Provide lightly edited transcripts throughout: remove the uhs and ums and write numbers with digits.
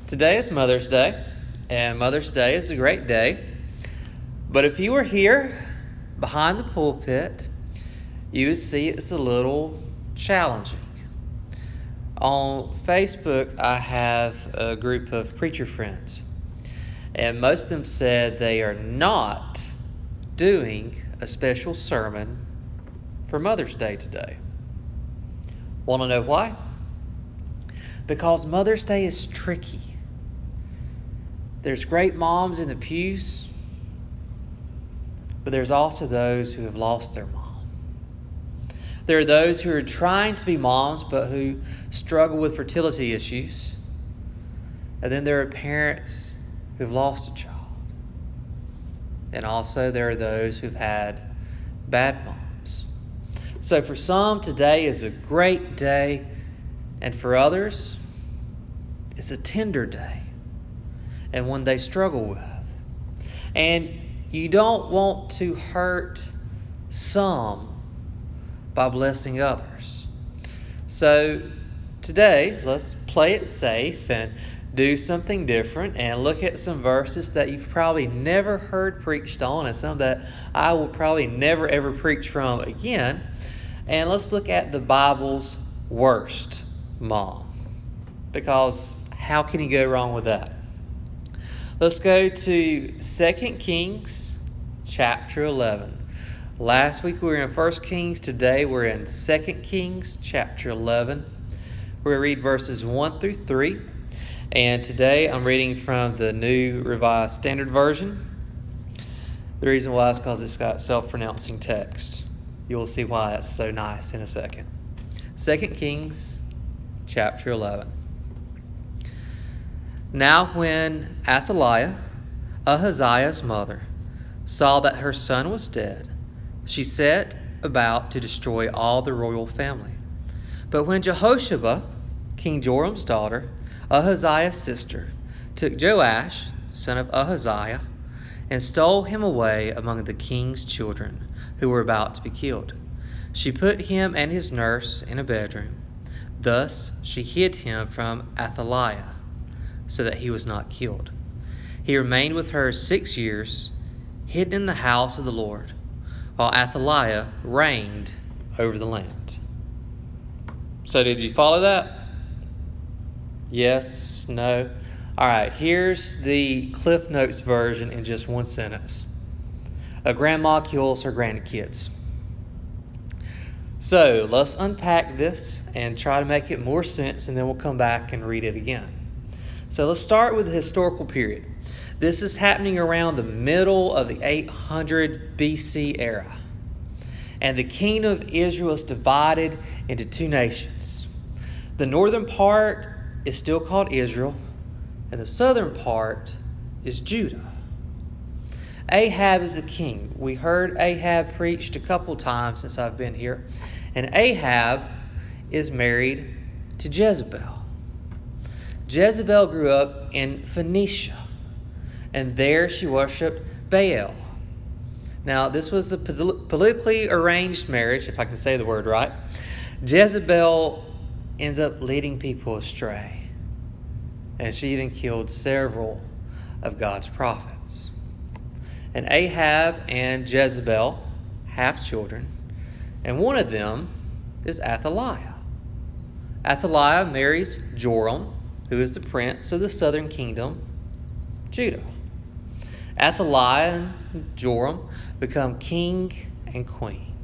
Today is Mother's Day, and Mother's Day is a great day. But if you were here behind the pulpit, you would see it's a little challenging. On Facebook, I have a group of preacher friends, and most of them said they are not doing a special sermon for Mother's Day today. Want to know why? Because Mother's Day is tricky. There's great moms in the pews, but there's also those who have lost their mom. There are those who are trying to be moms, but who struggle with fertility issues. And then there are parents who've lost a child. And also there are those who've had bad moms. So for some, today is a great day, and for others, it's a tender day and one they struggle with. And you don't want to hurt some by blessing others. So today, let's play it safe and do something different and look at some verses that you've probably never heard preached on and some that I will probably never ever preach from again. And let's look at the Bible's worst mom, because how can you go wrong with that? Let's go to 2 Kings chapter 11. Last week we were in 1 Kings. Today we're in 2 Kings chapter 11. We're going to read verses 1 through 3. And today I'm reading from the New Revised Standard Version. The reason why is because it's got self-pronouncing text. You'll see why that's so nice in a second. 2 Kings chapter 11. Now when Athaliah, Ahaziah's mother, saw that her son was dead, she set about to destroy all the royal family. But when Jehosheba, King Joram's daughter, Ahaziah's sister, took Joash, son of Ahaziah, and stole him away among the king's children who were about to be killed, she put him and his nurse in a bedroom. Thus she hid him from Athaliah, so that he was not killed. He remained with her 6 years, hidden in the house of the Lord, while Athaliah reigned over the land. So did you follow that? Yes? No? All right, here's the Cliff Notes version in just one sentence. A grandma kills her grandkids. So let's unpack this and try to make it more sense, and then we'll come back and read it again. So let's start with the historical period. This is happening around the middle of the 800 BC era. And the kingdom of Israel is divided into two nations. The northern part is still called Israel, and the southern part is Judah. Ahab is the king. We heard Ahab preached a couple times since I've been here. And Ahab is married to Jezebel. Jezebel grew up in Phoenicia, and there she worshipped Baal. Now, this was a politically arranged marriage, if I can say the word right. Jezebel ends up leading people astray, and she even killed several of God's prophets. And Ahab and Jezebel have children, and one of them is Athaliah. Athaliah marries Joram, who is the prince of the southern kingdom, Judah. Athaliah and Joram become king and queen.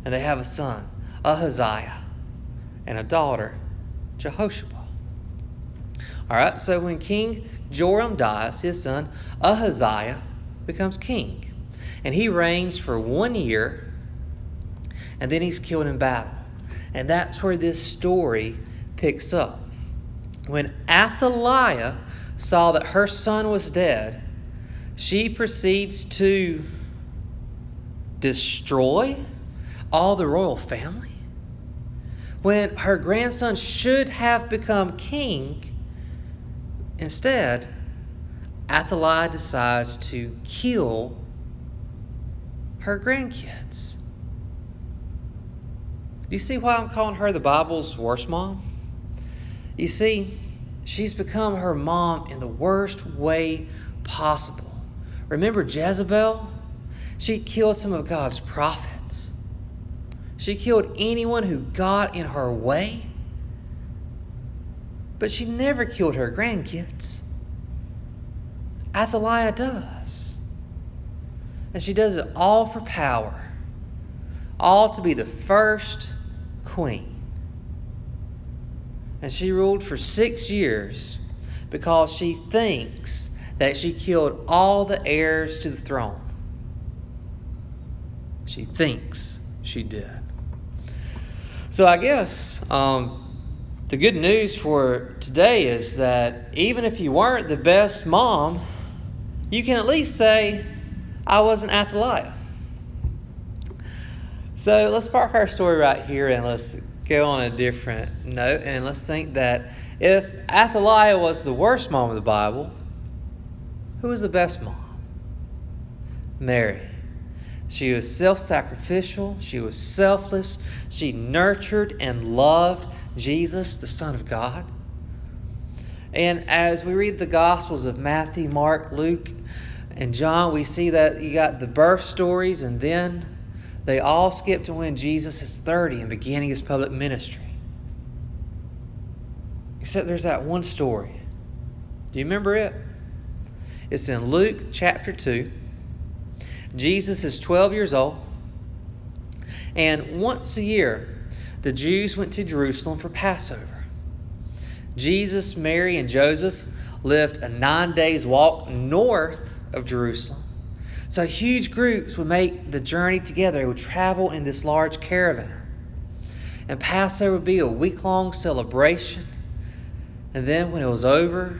And they have a son, Ahaziah, and a daughter, Jehosheba. All right, so when King Joram dies, his son Ahaziah becomes king. And he reigns for 1 year, and then he's killed in battle. And that's where this story picks up. When Athaliah saw that her son was dead, she proceeds to destroy all the royal family. When her grandson should have become king, instead, Athaliah decides to kill her grandkids. Do you see why I'm calling her the Bible's worst mom? You see, she's become her mom in the worst way possible. Remember Jezebel? She killed some of God's prophets. She killed anyone who got in her way. But she never killed her grandkids. Athaliah does. And she does it all for power. All to be the first queen. And she ruled for 6 years because she thinks that she killed all the heirs to the throne. She thinks she did. So I guess the good news for today is that even if you weren't the best mom, you can at least say, I wasn't Athaliah. So let's park our story right here and let's go on a different note. And let's think that if Athaliah was the worst mom of the Bible, who was the best mom? Mary. She was self-sacrificial. She was selfless. She nurtured and loved Jesus, the Son of God. And as we read the Gospels of Matthew, Mark, Luke, and John, we see that you got the birth stories, and then they all skip to when Jesus is 30 and beginning his public ministry. Except there's that one story. Do you remember it? It's in Luke chapter 2. Jesus is 12 years old. And once a year, the Jews went to Jerusalem for Passover. Jesus, Mary, and Joseph lived a 9 days walk north of Jerusalem. So huge groups would make the journey together. They would travel in this large caravan. And Passover would be a week-long celebration. And then when it was over,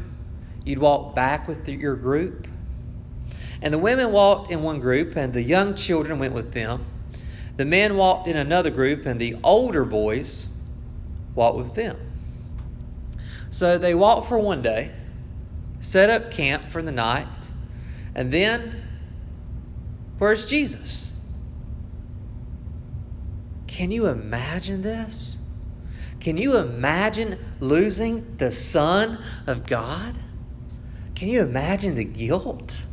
you'd walk back with your group. And the women walked in one group, and the young children went with them. The men walked in another group, and the older boys walked with them. So they walked for one day, set up camp for the night, and then, where's Jesus? Can you imagine this? Can you imagine losing the Son of God? Can you imagine the guilt?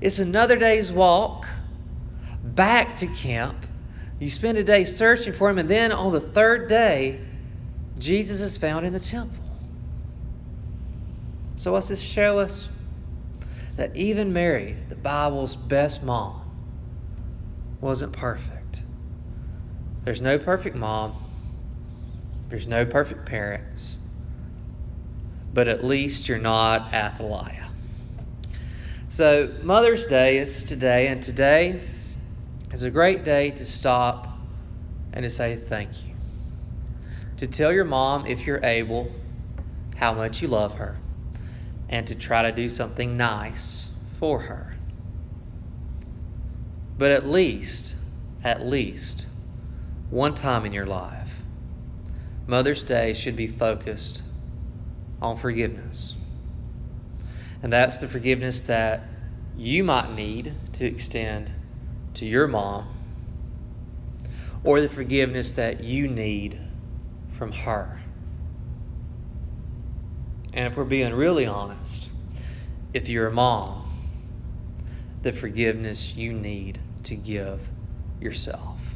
It's another day's walk back to camp. You spend a day searching for him, and then on the third day, Jesus is found in the temple. So what's this show us? That even Mary, the Bible's best mom, wasn't perfect. There's no perfect mom. There's no perfect parents. But at least you're not Athaliah. So Mother's Day is today, and today is a great day to stop and to say thank you. To tell your mom, if you're able, how much you love her, and to try to do something nice for her. But at least, one time in your life, Mother's Day should be focused on forgiveness. And that's the forgiveness that you might need to extend to your mom, or the forgiveness that you need from her. And if we're being really honest, if you're a mom, the forgiveness you need to give yourself.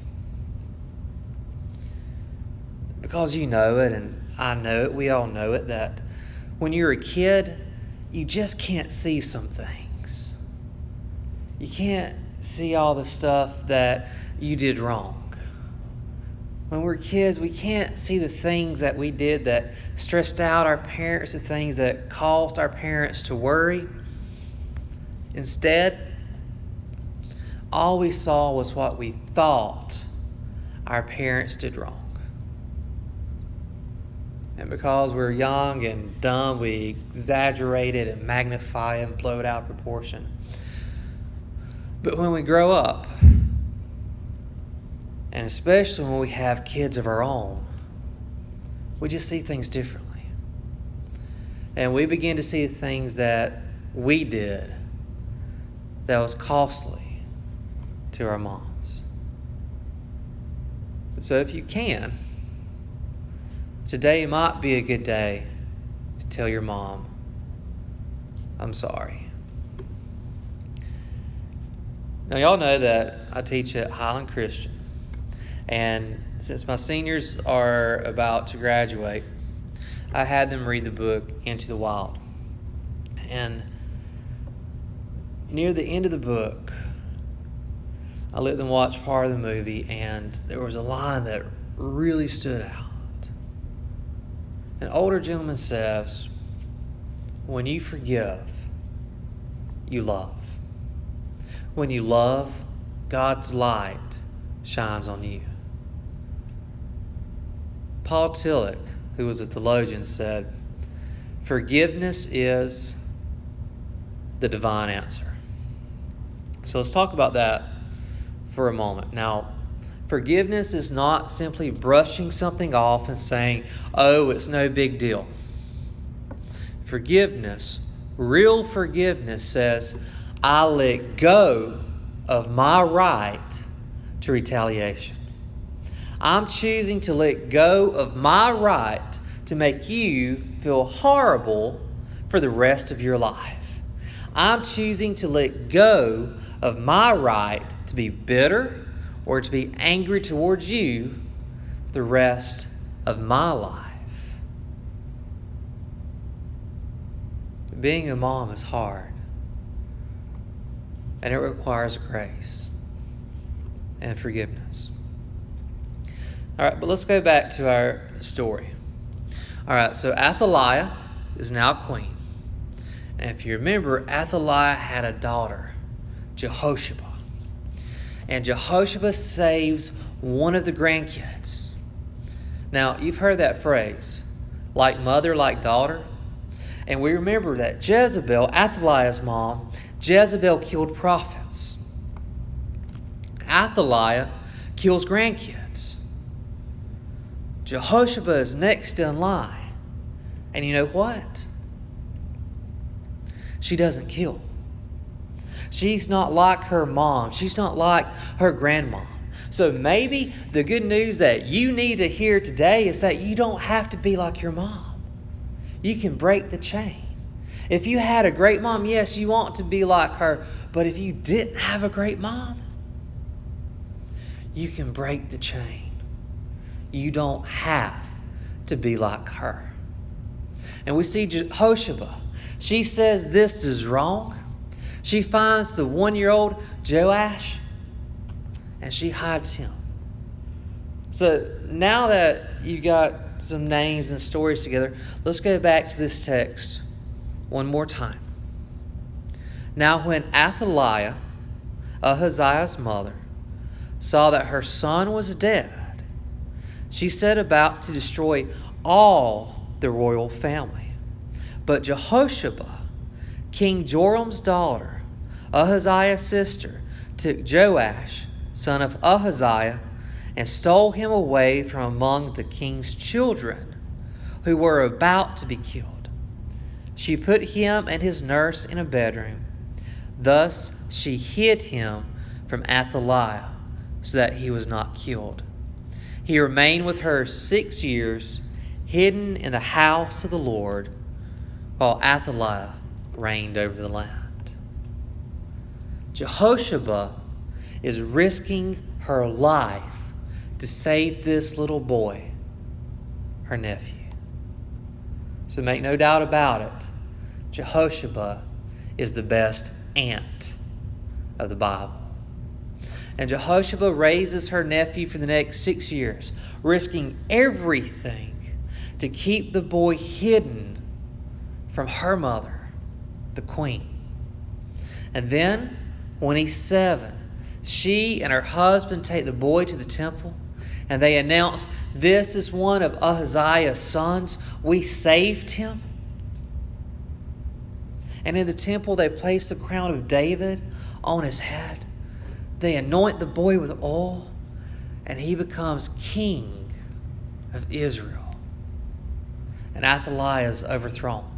Because you know it, and I know it, we all know it, that when you're a kid, you just can't see some things. You can't see all the stuff that you did wrong. When we're kids, we can't see the things that we did that stressed out our parents, the things that caused our parents to worry. Instead, all we saw was what we thought our parents did wrong. And because we're young and dumb, we exaggerate it and magnify it and blow it out of proportion. But when we grow up, and especially when we have kids of our own, we just see things differently. And we begin to see things that we did that was costly to our moms. So if you can, today might be a good day to tell your mom, I'm sorry. Now, y'all know that I teach at Highland Christian. And since my seniors are about to graduate, I had them read the book Into the Wild. And near the end of the book, I let them watch part of the movie, and there was a line that really stood out. An older gentleman says, when you forgive, you love. When you love, God's light shines on you. Paul Tillich, who was a theologian, said, forgiveness is the divine answer. So let's talk about that for a moment. Now, forgiveness is not simply brushing something off and saying, oh, it's no big deal. Forgiveness, real forgiveness, says, I let go of my right to retaliation. I'm choosing to let go of my right to make you feel horrible for the rest of your life. I'm choosing to let go of my right to be bitter or to be angry towards you for the rest of my life. Being a mom is hard, and it requires grace and forgiveness. All right, but let's go back to our story. All right, so Athaliah is now queen. And if you remember, Athaliah had a daughter, Jehoshaphat. And Jehoshaphat saves one of the grandkids. Now, you've heard that phrase, like mother, like daughter. And we remember that Jezebel, Athaliah's mom, Jezebel killed prophets. Athaliah kills grandkids. Jehoshaphat is next in line. And you know what? She doesn't kill. She's not like her mom. She's not like her grandma. So maybe the good news that you need to hear today is that you don't have to be like your mom. You can break the chain. If you had a great mom, yes, you want to be like her. But if you didn't have a great mom, you can break the chain. You don't have to be like her. And we see Jehoshaphat. She says this is wrong. She finds the 1-year-old Joash and she hides him. So now that you got some names and stories together, let's go back to this text one more time. Now when Athaliah, Ahaziah's mother, saw that her son was dead, she set about to destroy all the royal family. But Jehoshaphat, King Joram's daughter, Ahaziah's sister, took Joash, son of Ahaziah, and stole him away from among the king's children who were about to be killed. She put him and his nurse in a bedroom. Thus she hid him from Athaliah so that he was not killed. He remained with her 6 years, hidden in the house of the Lord, while Athaliah reigned over the land. Jehoshaphat is risking her life to save this little boy, her nephew. So make no doubt about it, Jehoshaphat is the best aunt of the Bible. And Jehoshaphat raises her nephew for the next 6 years, risking everything to keep the boy hidden from her mother, the queen. And then, when he's 7, she and her husband take the boy to the temple, and they announce, this is one of Ahaziah's sons. We saved him. And in the temple, they place the crown of David on his head. They anoint the boy with oil, and he becomes king of Israel. And Athaliah is overthrown.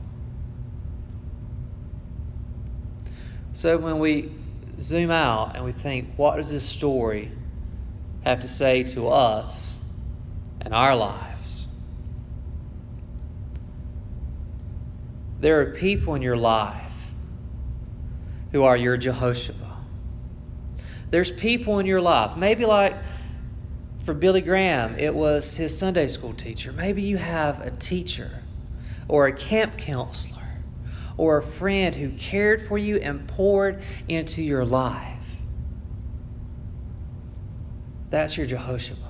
So when we zoom out and we think, what does this story have to say to us and our lives? There are people in your life who are your Jehoshaphat. There's people in your life, maybe like for Billy Graham, it was his Sunday school teacher. Maybe you have a teacher or a camp counselor or a friend who cared for you and poured into your life. That's your Jehoshaphat.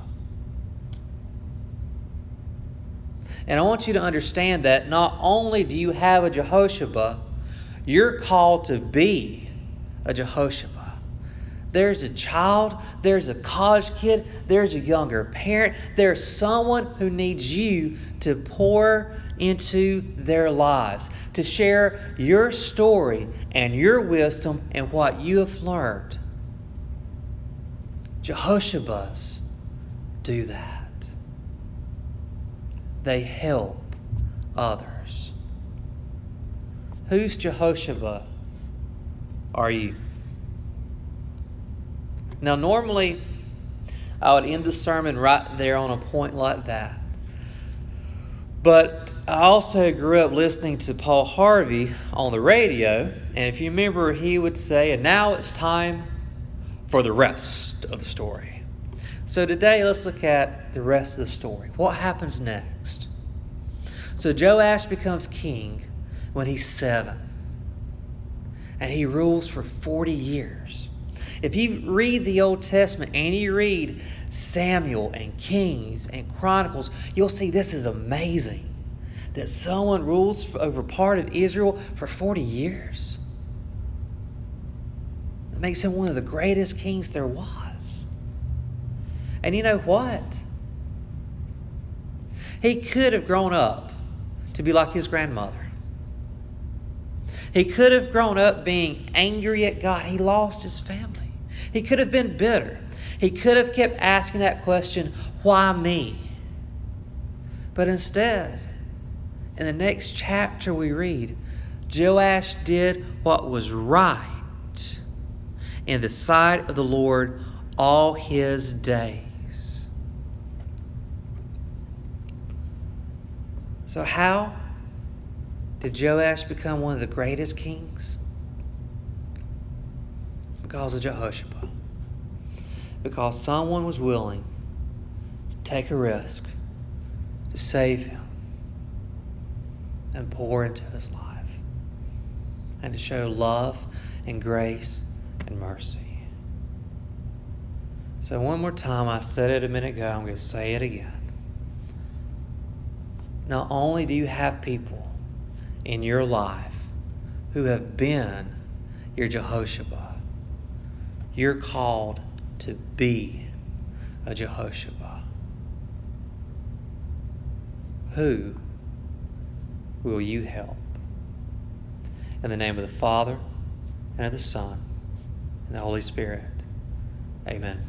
And I want you to understand that not only do you have a Jehoshaphat, you're called to be a Jehoshaphat. There's a child, there's a college kid, there's a younger parent, there's someone who needs you to pour into their lives, to share your story and your wisdom and what you have learned. Jehoshaphats do that. They help others. Whose Jehoshaphat are you? Now, normally, I would end the sermon right there on a point like that. But I also grew up listening to Paul Harvey on the radio. And if you remember, he would say, and now it's time for the rest of the story. So today, let's look at the rest of the story. What happens next? So Joash becomes king when he's 7. And he rules for 40 years. If you read the Old Testament and you read Samuel and Kings and Chronicles, you'll see this is amazing. That someone rules over part of Israel for 40 years. It makes him one of the greatest kings there was. And you know what? He could have grown up to be like his grandmother. He could have grown up being angry at God. He lost his family. He could have been bitter. He could have kept asking that question, why me? But instead, in the next chapter we read, Joash did what was right in the sight of the Lord all his days. So how did Joash become one of the greatest kings? Because of Jehoshaphat. Because someone was willing to take a risk to save him and pour into his life and to show love and grace and mercy. So one more time, I said it a minute ago, I'm going to say it again. Not only do you have people in your life who have been your Jehoshaphat, you're called to be a Jehoshaphat. Who will you help? In the name of the Father, and of the Son, and the Holy Spirit. Amen.